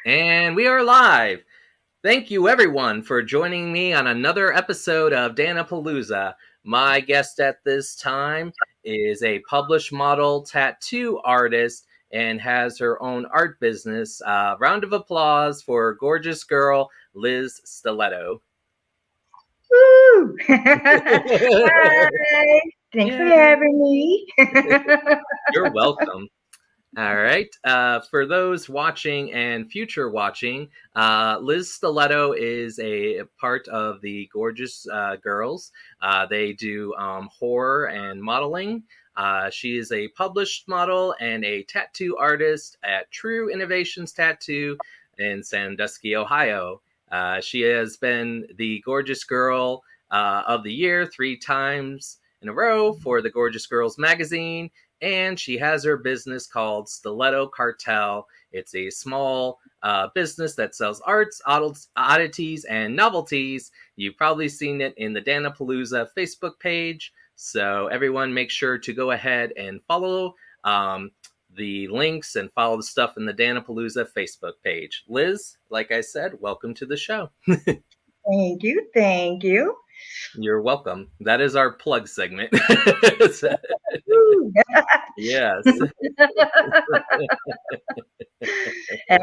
And we are live. Thank you, everyone, for joining me on another episode of Dan-A-Plooza. My guest at this time is a published model tattoo artist and has her own art business. Round of applause for gorgeous girl, Liz Stiletto. Woo! Hi. Thanks for Yeah, having me. you're welcome. All right. For those watching and future watching, Liz Stiletto is a part of the Gorgeous Girls. They do horror and modeling. She is a published model and a tattoo artist at True Innovations Tattoo in Sandusky, Ohio. She has been the Gorgeous Girl of the Year 3 times in a row for the Gorgeous Girls magazine, and she has her business called Stiletto Cartel. It's a small business that sells arts, oddities, and novelties. You've probably seen it in the Dan-A-Plooza Facebook page. So everyone make sure to go ahead and follow the links and follow the stuff in the Dan-A-Plooza Facebook page. Liz, like I said, welcome to the show. Thank you. Thank you. You're welcome. That is our plug segment. Woo. Yes.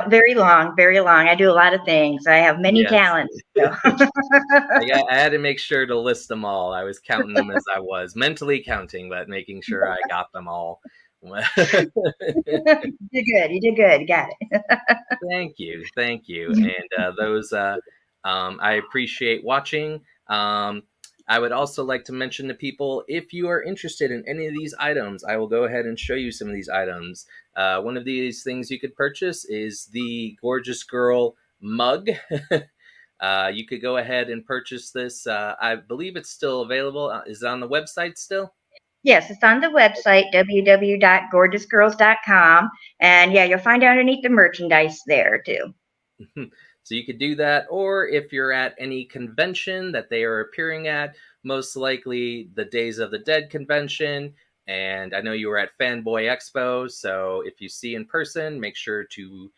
Very long, very long. I do a lot of things. I have many Yes. talents. So. I had to make sure to list them all. I was counting them as I was mentally counting, but making sure I got them all. You did good. You did good. You got it. Thank you, and those I appreciate watching. I would also like to mention to people, if you are interested in any of these items, I will go ahead and show you some of these items. One of these things you could purchase is the Gorgeous Girl mug. You could go ahead and purchase this. I believe it's still available. Is it on the website still? Yes, it's on the website, www.gorgeousgirls.com. And yeah, you'll find underneath the merchandise there too. So you could do that, or if you're at any convention that they are appearing at, most likely the Days of the Dead convention. And I know you were at Fanboy Expo, so if you see in person, make sure to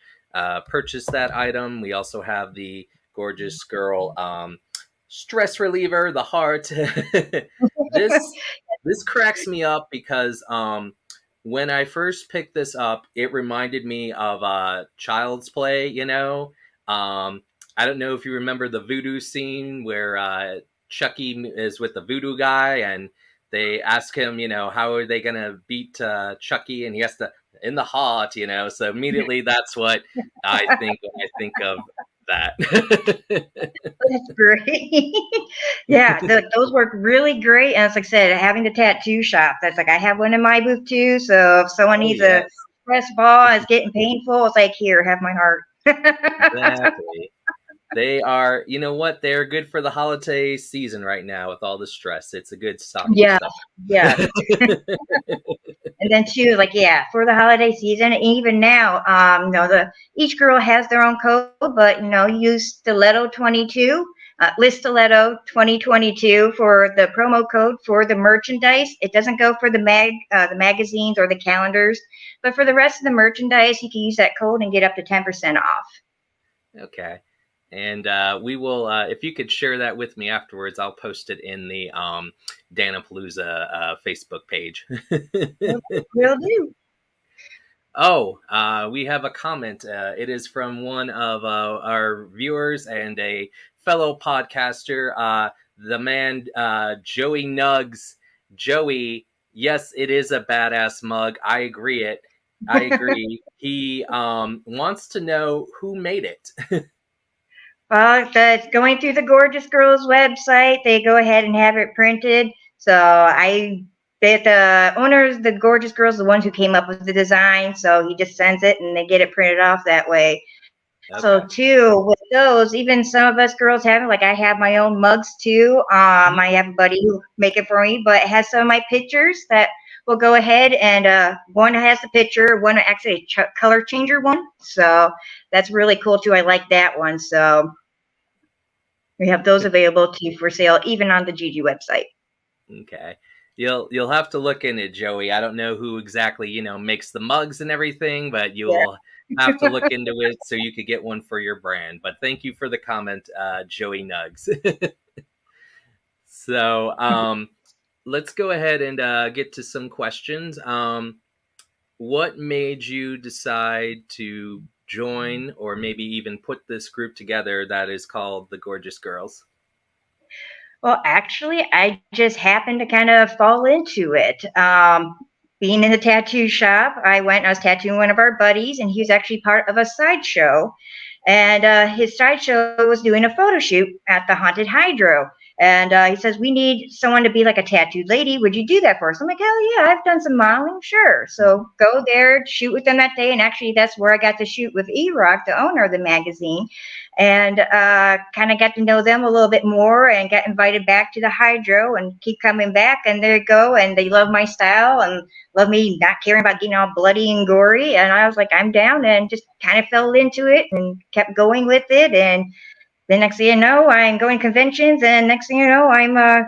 purchase that item. We also have the Gorgeous Girl stress reliever, the heart. This cracks me up because when I first picked this up, it reminded me of Child's Play, you know. I don't know if you remember the voodoo scene where Chucky is with the voodoo guy and they ask him, you know, how are they going to beat Chucky? And he has to, in the heart, you know. So immediately that's what I think when I think of that. That's great. Yeah, those work really great. And it's like I said, having the tattoo shop, that's like I have one in my booth too. So if someone Oh, needs a yes. stress ball and it's getting painful, it's like, here, have my heart. Exactly. They are, you know what? They're good for the holiday season right now with all the stress. It's a good stocking Yeah, stuff. yeah. And then too, like yeah, for the holiday season, even now, each girl has their own code, but use Stiletto 22, list Stiletto 2022 for the promo code for the merchandise. It doesn't go for the magazines or the calendars, but for the rest of the merchandise, you can use that code and get up to 10% off. Okay. And we will, if you could share that with me afterwards, I'll post it in the Dan-A-Plooza Facebook page. Will do. Oh, we have a comment. It is from one of our viewers and a fellow podcaster, the man Joey Nugs. Joey, yes, it is a badass mug. I agree. He wants to know who made it. Well, that's going through the Gorgeous Girls website. They go ahead and have it printed. So the owners, the Gorgeous Girls, the ones who came up with the design. So he just sends it and they get it printed off that way. So Okay. too, with those, even some of us girls have it. Like I have my own mugs too. I have a buddy who make it for me, but it has some of my pictures that will go ahead and one has the picture, one actually a color changer one. So that's really cool too. I like that one. So we have those available too for sale, even on the Gigi website. Okay. You'll have to look in it, Joey. I don't know who exactly, makes the mugs and everything, but Yeah. have to look into it so you could get one for your brand. But thank you for the comment, Joey Nugs. So let's go ahead and get to some questions. What made you decide to join or maybe even put this group together that is called the Gorgeous Girls? Well, actually, I just happened to kind of fall into it. Being in the tattoo shop, I was tattooing one of our buddies, and he was actually part of a sideshow. And his sideshow was doing a photo shoot at the Haunted Hydro. And he says, we need someone to be like a tattooed lady. Would you do that for us? I'm like, hell yeah, I've done some modeling, sure. So go there, shoot with them that day. And actually, that's where I got to shoot with E-Rock, the owner of the magazine, and kind of got to know them a little bit more and got invited back to the Hydro and keep coming back. And there you go. And they love my style and love me not caring about getting all bloody and gory. And I was like, I'm down, and just kind of fell into it and kept going with it. And the next thing you know, I'm going to conventions, and next thing you know, I'm my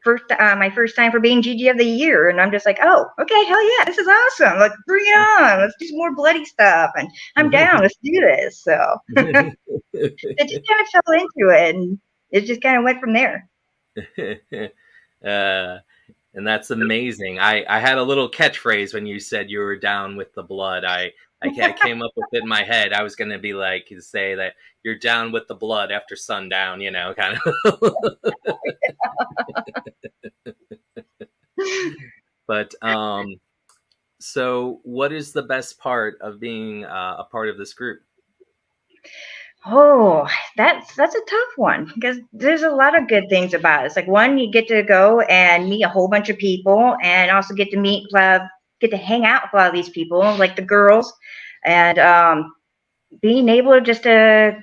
first time for being GG of the year, and I'm just like, oh, okay, hell yeah, this is awesome. Like, bring it on. Let's do some more bloody stuff, and I'm down. Let's do this. So it just kind of fell into it, and it just kind of went from there. And that's amazing. I had a little catchphrase when you said you were down with the blood. I came up with it in my head. I was going to be like, to say that you're down with the blood after sundown, you know, kind of. But so what is the best part of being a part of this group? Oh, that's a tough one because there's a lot of good things about it. It's like, one, you get to go and meet a whole bunch of people, and also get to hang out with a lot of these people, like the girls, and being able to just to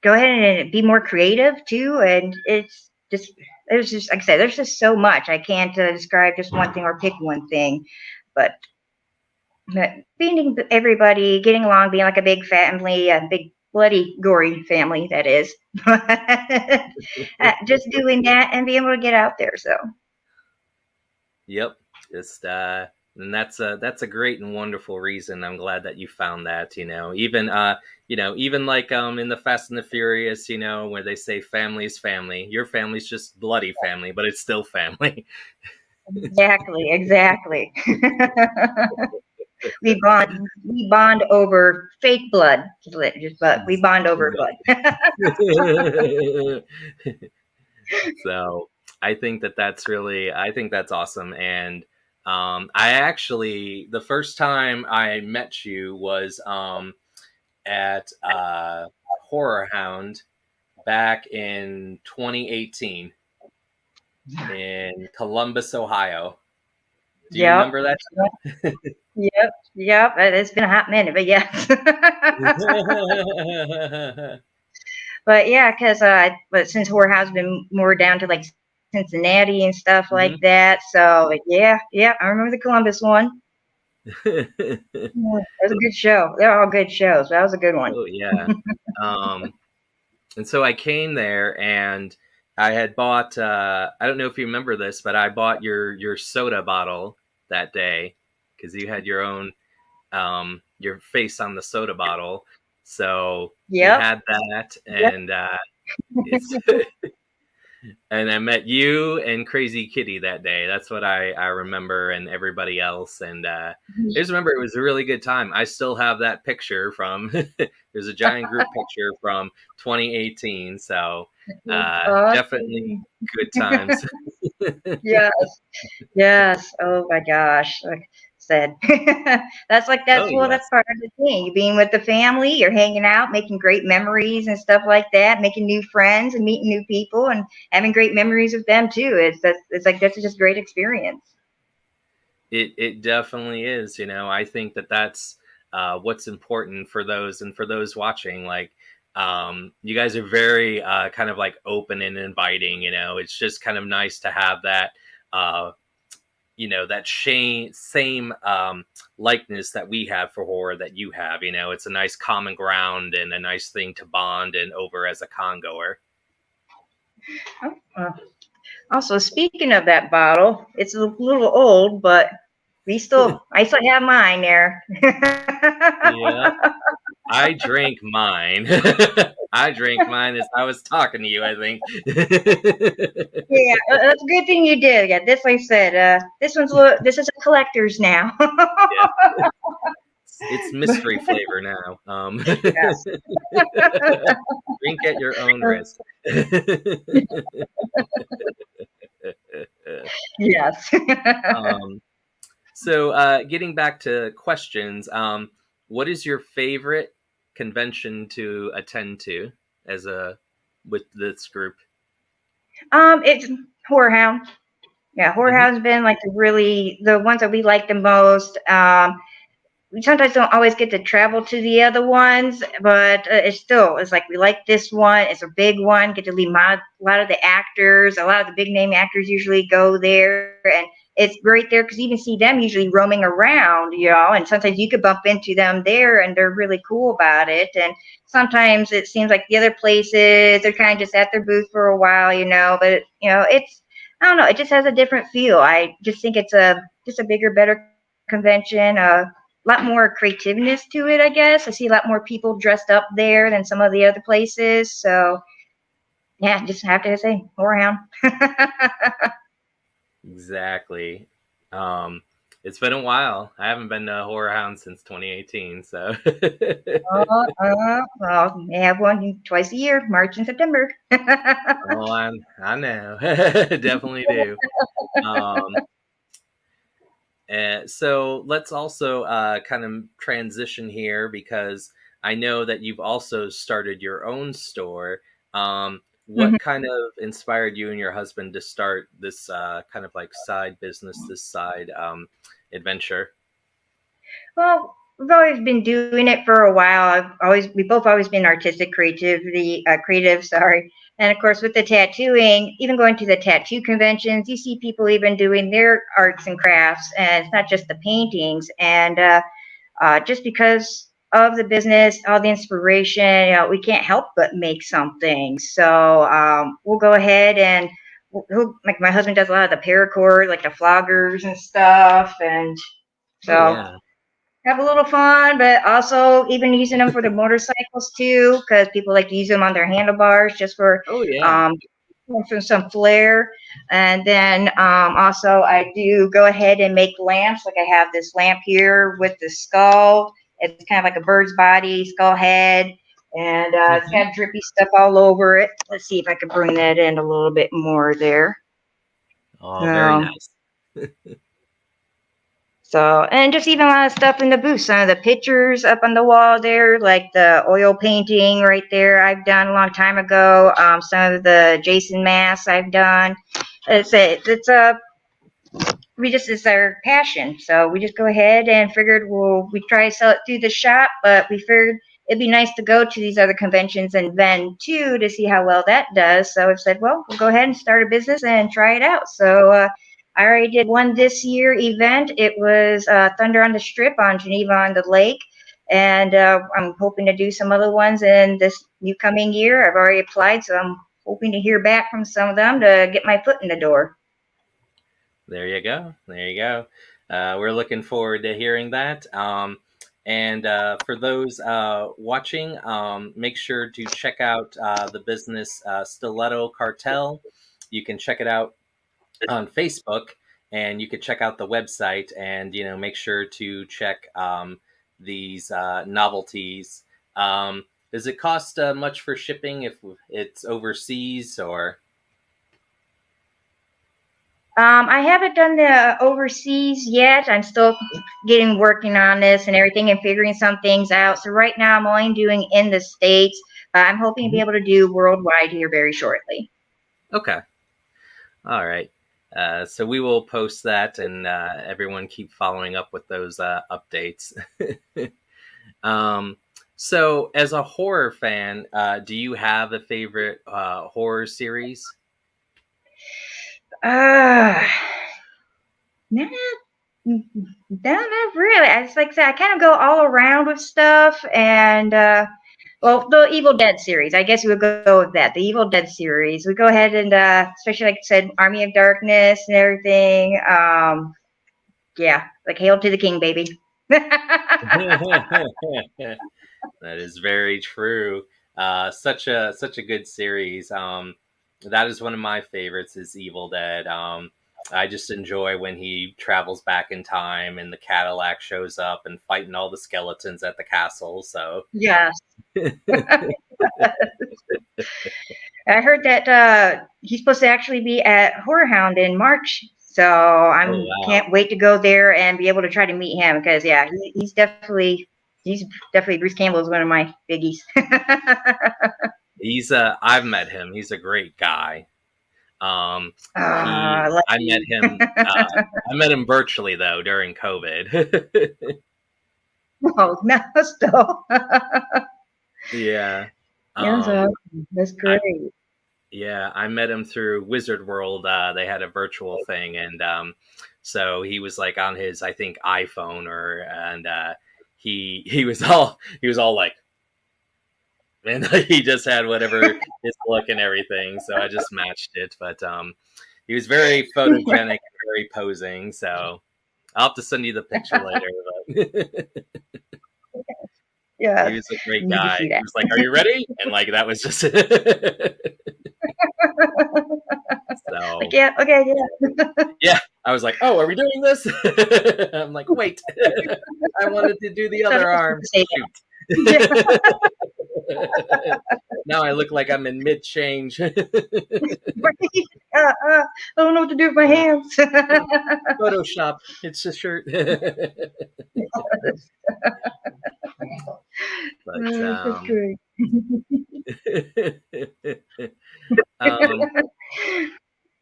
go ahead and be more creative too. And there's just, like I said, there's just so much. I can't describe just one thing or pick one thing, but being everybody, getting along, being like a big family, a big bloody gory family, that is. Just doing that and being able to get out there. So Yep, just and that's a great and wonderful reason. I'm glad that you found that. Even like in the Fast and the Furious, where they say family is family. Your family's just bloody family, but it's still family. exactly. We bond over fake blood, but we bond over blood. So I think that's awesome. And I actually, the first time I met you was at Horror Hound back in 2018 in Columbus, Ohio. Do you remember that? Yep. It's been a hot minute, but yes. But yeah, because since Horror House has been more down to like Cincinnati and stuff like that, so yeah, I remember the Columbus one. It was a good show. They're all good shows. That was a good one. Oh yeah. And so I came there, and I had bought. I don't know if you remember this, but I bought your soda bottle that day because you had your own your face on the soda bottle. So you had that, and and I met you and Crazy Kitty that day. That's what I remember, and everybody else. And I just remember it was a really good time. I still have that picture from. There's a giant group picture from 2018. So definitely good times. Yes. Oh my gosh. Like I said, that's part of the thing. You're being with the family, you're hanging out, making great memories and stuff like that, making new friends and meeting new people and having great memories with them too. That's just a great experience. It definitely is. I think that's what's important for those watching. Like, you guys are very kind of like open and inviting. It's just kind of nice to have that. That same likeness that we have for horror that you have. It's a nice common ground and a nice thing to bond and over as a congoer. Also, speaking of that bottle, it's a little old, but I still have mine there. Yeah. I drank mine. I drank mine as I was talking to you, I think. Yeah, that's a good thing you did. Yeah, this like I said, this is a collector's now. Yeah, it's mystery flavor now. Yes. Drink at your own risk. Yes. um, so, getting back to questions, what is your favorite convention to attend to as a with this group? It's Whorehound. Yeah, Hmm. Whorehound's been like the ones that we like the most. We sometimes don't always get to travel to the other ones, but it's like we like this one. It's a big one. Get to meet a lot of the actors. A lot of the big name actors usually go there, and it's great there because you can see them usually roaming around, and sometimes you could bump into them there, and they're really cool about it. And sometimes it seems like the other places they're kind of just at their booth for a while, but it's I don't know. It just has a different feel. I just think it's a just a bigger, better convention. Lot more creativeness to it, I guess. I see a lot more people dressed up there than some of the other places. So yeah, just have to say, Whorehound. Exactly. Um, it's been a while. I haven't been to Horror Hound since 2018, so Well, they have one twice a year, March and September. oh, I know, definitely do. Um, so let's also kind of transition here because I know that you've also started your own store. What kind of inspired you and your husband to start this kind of like side business, this side adventure? Well, we've always been doing it for a while. We both always been creative, sorry. And of course, with the tattooing, even going to the tattoo conventions, you see people even doing their arts and crafts, and it's not just the paintings. And just because of the business, all the inspiration, we can't help but make something. So we'll go ahead and like my husband does a lot of the paracord, like the floggers and stuff, and Oh so yeah. have a little fun, but also even using them for the motorcycles too, because people like to use them on their handlebars just Oh yeah. um, for some flair. And then also, I do go ahead and make lamps. Like I have this lamp here with the skull. It's kind of like a bird's body, skull head, and it's Hmm. got drippy stuff all over it. Let's see if I can bring that in a little bit more there. Oh, very So, nice. and just even a lot of stuff in the booth. Some of the pictures up on the wall there, like the oil painting right there, I've done a long time ago. Some of the Jason masks I've done. It's our passion. So we just go ahead and figured, we try to sell it through the shop, but we figured it'd be nice to go to these other conventions and vend too to see how well that does. So we said, well, we'll go ahead and start a business and try it out. So I already did one this year event. It was Thunder on the Strip on Geneva on the Lake. And I'm hoping to do some other ones in this new coming year. I've already applied, so I'm hoping to hear back from some of them to get my foot in the door. There you go. There you go. We're looking forward to hearing that. And for those watching, make sure to check out the business Stiletto Cartel. You can check it out on Facebook, and you can check out the website, and make sure to check these novelties. Does it cost much for shipping if it's overseas or? I haven't done the overseas yet. I'm still getting working on this and everything and figuring some things out. So right now I'm only doing in the States. I'm hoping to be Mhm. able to do worldwide here very shortly. Okay. All right. So we will post that, and everyone keep following up with those updates. um, so, as a horror fan, do you have a favorite horror series? Uh, nah, not really. It's like I said, I kind of go all around with stuff. And well, the Evil Dead series, I guess we would go with that. The Evil Dead series. We go ahead and, especially like I said, Army of Darkness and everything. Yeah, like Hail to the King, baby. That is very true. Such a good series. That is one of my favorites. Is Evil Dead. I just enjoy when he travels back in time and the Cadillac shows up and fighting all the skeletons at the castle. So, Yes. I heard that he's supposed to actually be at Horror Hound in March. So oh I'm wow, can't wait to go there and be able to try to meet him because yeah, he's definitely Bruce Campbell is one of my biggies. he's I've met him. He's a great guy. I met Lucky. him. I met him virtually though during COVID. Oh no, still. Yeah. Yes, Um, that's I, great. yeah, I met him through Wizard World. They had a virtual thing, and so he was like on his, I think, iPhone, or and he was all like, and he just had whatever his look and everything. So I just matched it, but he was very photogenic, very posing. So I'll have to send you the picture later. But he Yes, was a great need to guy. see He that. was like, "Are you ready?" And like that was just Like so. yeah, okay, yeah. Yeah, I was like, "Oh, are we doing this?" I'm like, "Wait, I wanted to do the Somebody other was arm. supposed to say Shoot!" that. Now I look like I'm in mid change. Right? I don't know what to do with my hands. Photoshop. It's a shirt. But That's great. um,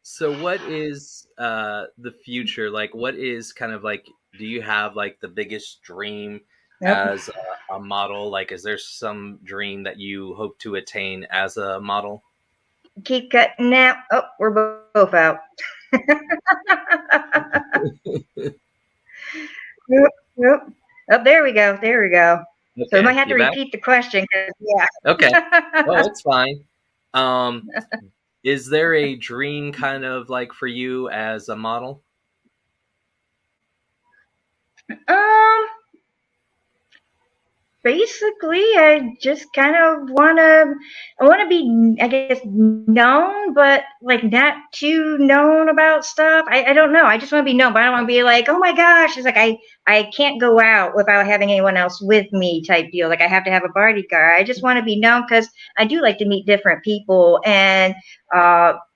so what is the future like? What is kind of like? Do you have like the biggest dream Yep. as a model? Like, is there some dream that you hope to attain as a model? Keep cutting out. Oh, we're both out. Yep, yep. Oh, there we go. There we go. So we might Okay, have to you back? repeat the question because Okay. yeah. Oh, it's fine. Um, is there a dream kind of like for you as a model? um, basically I just kind of want to be, I guess, known, but like not too known about stuff. I don't know, I just want to be known, but I don't want to be like, oh my gosh, it's like I can't go out without having anyone else with me type deal, like I have to have a bodyguard. I just want to be known because I do like to meet different people, and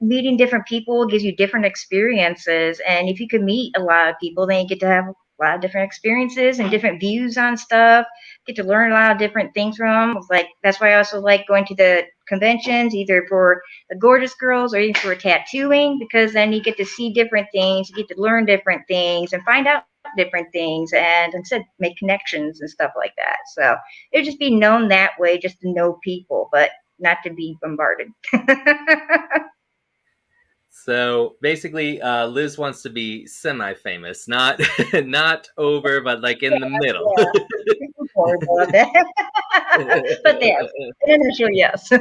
meeting different people gives you different experiences, and if you can meet a lot of people, then you get to have a lot of different experiences and different views on stuff, get to learn a lot of different things from them. Like that's why I also like going to the conventions, either for the gorgeous girls or even for tattooing, because then you get to see different things, you get to learn different things and find out different things, and instead make connections and stuff like that. So it would just be known that way, just to know people, but not to be bombarded. So basically, Liz wants to be semi-famous, not not over, but like in the middle. Yeah, horrible at that. But yes, initially yes. She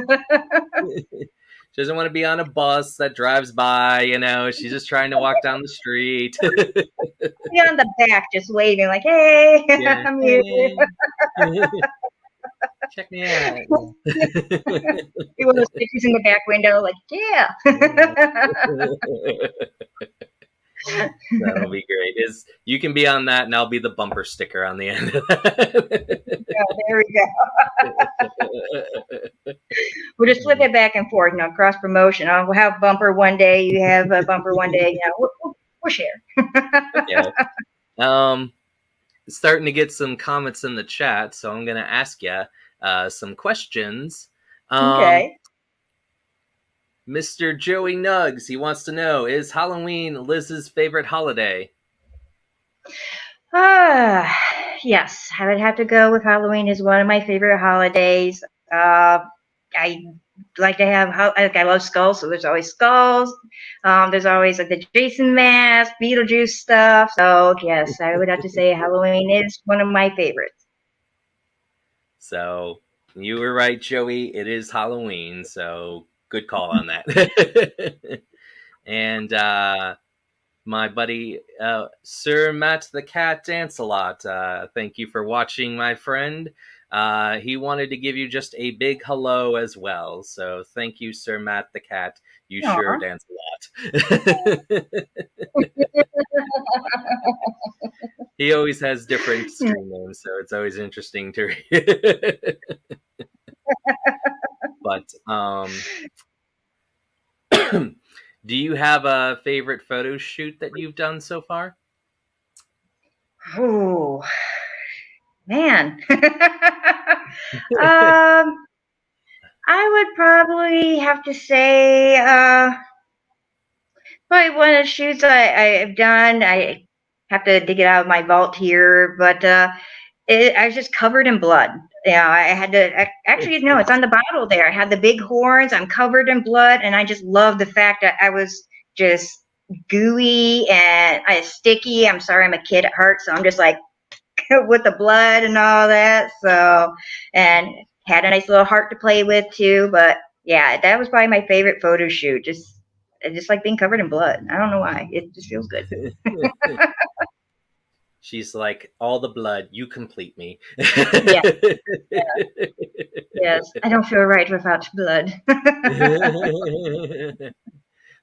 doesn't want to be on a bus that drives by. She's just trying to walk down the street. Be on the back, just waving, like, "Hey, Yeah. I'm here." Hey. Check me out. Be one of those pictures in the back window, like, "Yeah." That'll be great. Is you can be on that, and I'll be the bumper sticker on the end of that. Yeah, there we go. We'll just flip it back and forth, cross promotion. I'll have bumper one day, you have a bumper one day. We'll share. Okay. Um, Starting to get some comments in the chat, so I'm going to ask you some questions. Okay. Mr. Joey Nuggs, he wants to know, is Halloween Liz's favorite holiday? Ah, yes, I would have to go with Halloween is one of my favorite holidays. I like to have, like, I love skulls, so there's always skulls. There's always like the Jason mask, Beetlejuice stuff. So yes, I would have to say Halloween is one of my favorites. So you were right, Joey. It is Halloween, so good call on that. And my buddy, Sir Matt the Cat Dance a Lot. Thank you for watching, my friend. He wanted to give you just a big hello as well. So thank you, Sir Matt the cat. You sure Aw. dance a lot. He always has different screen names, so it's always interesting to read. But do you have a favorite photo shoot that you've done so far? Ooh, man. um, I would probably have to say, probably one of the shoots I've done. I have to dig it out of my vault here, but I was just covered in blood. Yeah, I had to actually no, it's on the bottle there. I had the big horns. I'm covered in blood, and I just love the fact that I was just gooey and sticky. I'm sorry, I'm a kid at heart, so I'm just like with the blood and all that. So, and had a nice little heart to play with too. But yeah, that was probably my favorite photo shoot. Just like being covered in blood. I don't know why. It just feels good. She's like, all the blood, you complete me. Yeah. Yes, I don't feel right without blood.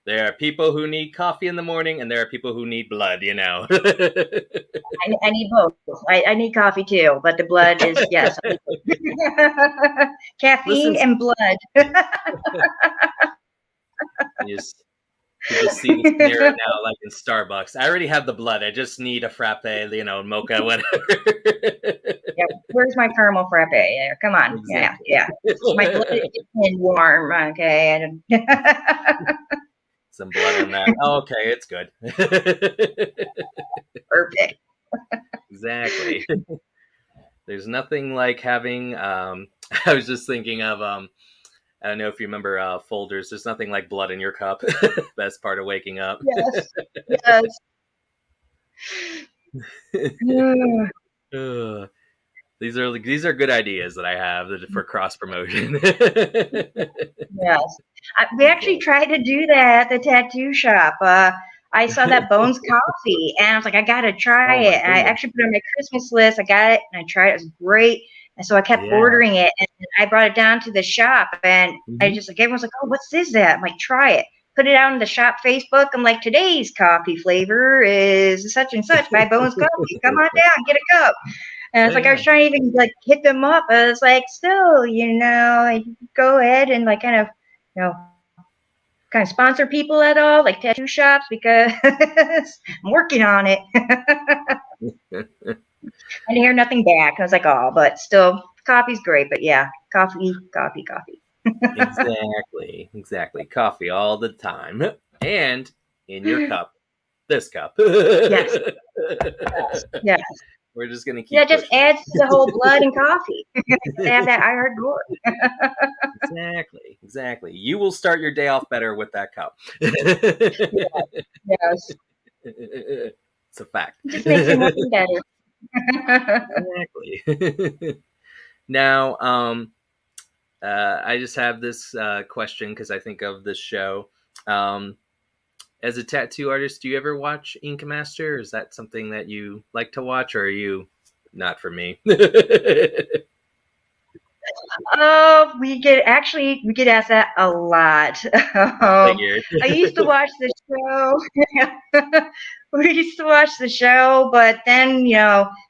There are people who need coffee in the morning, and there are people who need blood, you know. I need both. I need coffee too, but the blood is yes. Listen, Caffeine and blood. you just, you just see the scenario now, like in Starbucks. I already have the blood. I just need a frappe, you know, mocha, whatever. Yeah, where's my caramel frappe? Come on. Exactly. Yeah. My blood is warm. Okay. Some blood on that. Oh, okay, it's good. Perfect. Exactly. There's nothing like having. I was just thinking of. I don't know if you remember Folders. There's nothing like blood in your cup. Best part of waking up. Yes. Yes. Mm, These are good ideas that I have for cross promotion. yes. We actually tried to do that at the tattoo shop. I saw that Bones coffee, and I was like, I gotta try Oh my it. And I goodness! actually put it on my Christmas list. I got it, and I tried it. It was great. And so I kept Yeah. ordering it, and I brought it down to the shop, and I Hmm. just like everyone's like, "Oh, what's this? That?" I'm like, "Try it." Put it out on the shop Facebook. I'm like, "Today's coffee flavor is such and such by Bones Coffee. Come on down, get a cup." And it's like I Yeah. was trying to even like hit them up. I was like, still, like, go ahead and like you know, kind of sponsor people at all, like tattoo shops, because I'm working on it. I didn't hear nothing back. I was like, oh, but still, coffee's great. But yeah, coffee, coffee, coffee. Exactly. Exactly. Coffee all the time, and in your cup. This cup. Yes, yes. We're just gonna Yeah, keep it just pushing adds to the whole blood and coffee. Have that I heard more. Exactly, exactly. You will start your day off better with that cup. Yeah, yes. It's a fact. It just makes your morning better. Exactly. Now, I just have this question because I think of this show. Um, as a tattoo artist, do you ever watch Ink Master? Is that something that you like to watch, or are you not for me? We get asked that a lot. Figured. I used to watch the show. We used to watch the show, but then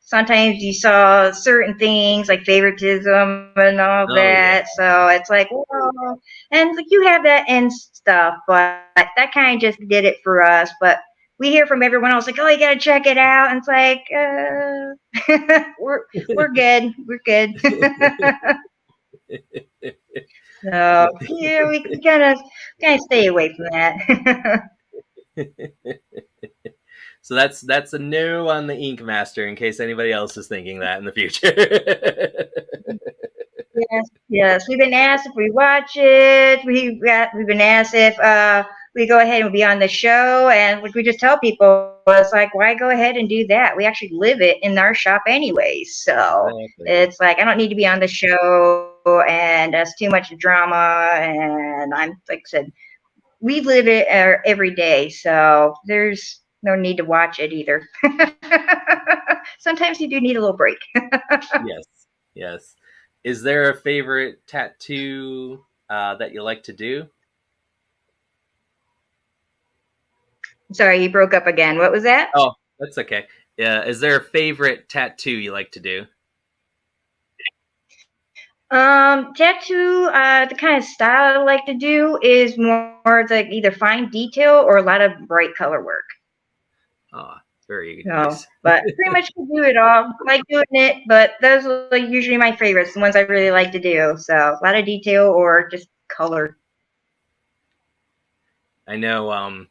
sometimes you saw certain things like favoritism and all Oh yeah. that. So it's like, well, and it's like you have that and stuff, but that kind of just did it for us. But we hear from everyone else like, oh, you got to check it out, and it's like, we're good, we're good. So yeah, we kind of stay away from that. So that's a no on the Ink Master in case anybody else is thinking that in the future. Yes, yes. We've been asked if we watch it. We've been asked if we go ahead and be on the show, and we just tell people it's like, why go ahead and do that? We actually live it in our shop anyways. So Exactly. it's like I don't need to be on the show, and that's too much drama. And I'm like I said, we live it every day, so there's no need to watch it either. Sometimes you do need a little break. Yes. Yes. Is there a favorite tattoo that you like to do? Sorry, you broke up again. What was that? Oh, that's okay. Is there a favorite tattoo you like to do? Tattoo, the kind of style I like to do is more like either fine detail or a lot of bright color work. Oh, very So, nice. but pretty much can do it all. I like doing it, but those are like usually my favorites, the ones I really like to do. So a lot of detail or just color. I know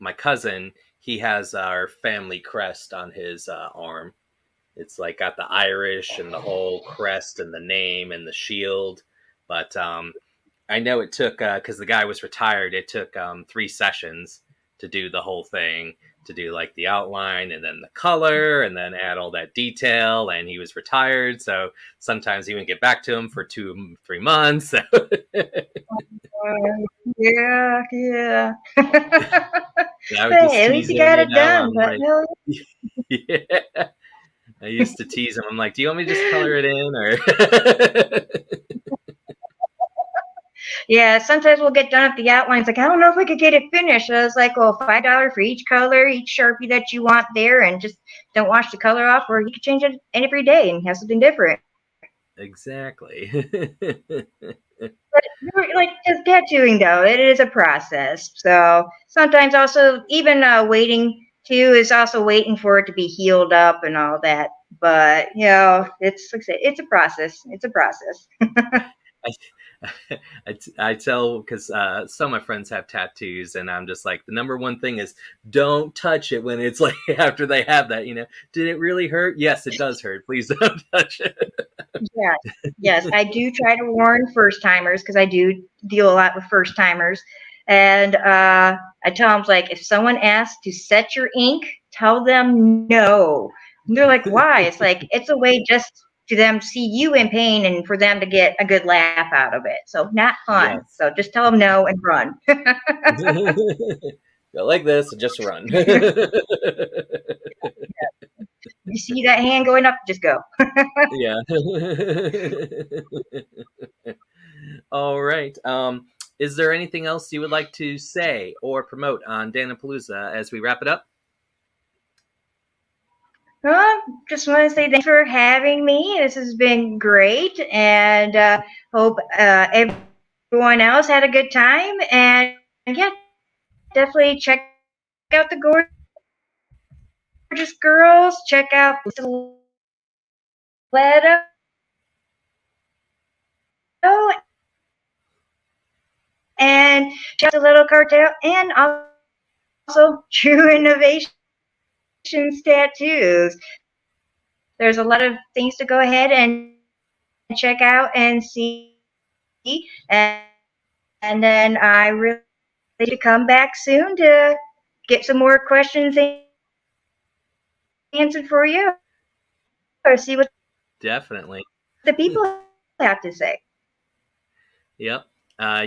my cousin, he has our family crest on his arm. It's like got the Irish and the whole crest and the name and the shield. But I know it took, because the guy was retired, it took 3 sessions to do the whole thing, to do like the outline and then the color and then add all that detail. And he was retired. So sometimes he wouldn't get back to him for 2, 3 months. So Yeah, yeah. I was just Hey, at least you teasing him, got it done. I'm But like, no, yeah. I used to tease him. I'm like, do you want me to just color it in or? yeah, sometimes we'll get done with the outlines. Like, I don't know if I could get it finished. I was like, well, $5 for each color, each Sharpie that you want there, and just don't wash the color off, or you could change it every day and have something different. Exactly. But like just tattooing, though, it is a process. So sometimes also even waiting too is also waiting for it to be healed up and all that. But it's like I said, it's a process. It's a process. I tell because some of my friends have tattoos, and I'm just like, the number one thing is don't touch it when it's like after they have that. Did it really hurt? Yes, it does hurt. Please don't touch it. Yes, yes, I do try to warn first timers because I do deal a lot with first timers, and I tell them like if someone asks to set your ink, tell them no. And they're like, why? It's like it's a way just to them see you in pain and for them to get a good laugh out of it. So not fun. Yes. So just tell them no and run. Go like this and just run. You see that hand going up, just go. Yeah. All right. Is there anything else you would like to say or promote on Dan-A-Plooza as we wrap it up? Just want to say thanks for having me. This has been great, and hope everyone else had a good time. And yeah, definitely check out the gorgeous girls. Check out Stiletto and check out the Little Cartel, and also True Innovations Tattoos. There's a lot of things to go ahead and check out and see. And, and then I really to come back soon to get some more questions answered for you or see what Definitely. the people have to say. Yep.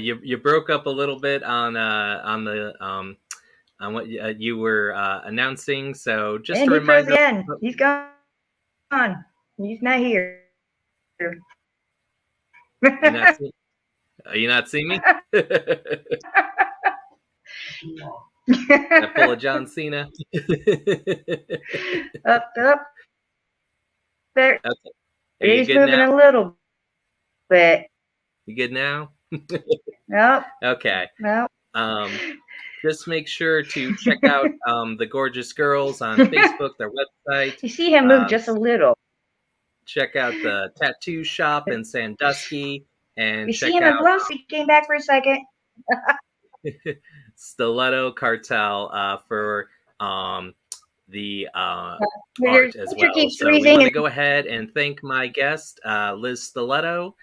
You broke up a little bit on the on what you were announcing. So just And a he froze reminder. again. He's gone. He's not here. You not see, you not see me? I pull a John Cena. Up. There. Okay. Are you He's good moving now? a little bit. You good now? Nope. Okay. Nope. Just make sure to check out the Gorgeous Girls on Facebook, their website. You see him move just a little. Check out the tattoo shop in Sandusky, and You see check him in out gloves. He came back for a second. Stiletto Cartel for the Your art as picture well. keeps So we want freezing. to go ahead and thank my guest, Liz Stiletto,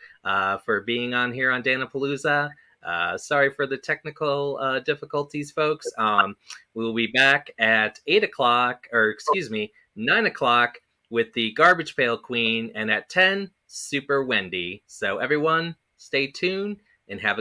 for being on here on Dan-A-Plooza. Sorry for the technical difficulties, folks. We'll be back at 8 o'clock, or excuse me, 9 o'clock with the Garbage Pail Queen, and at 10, Super Wendy. So everyone, stay tuned and have a good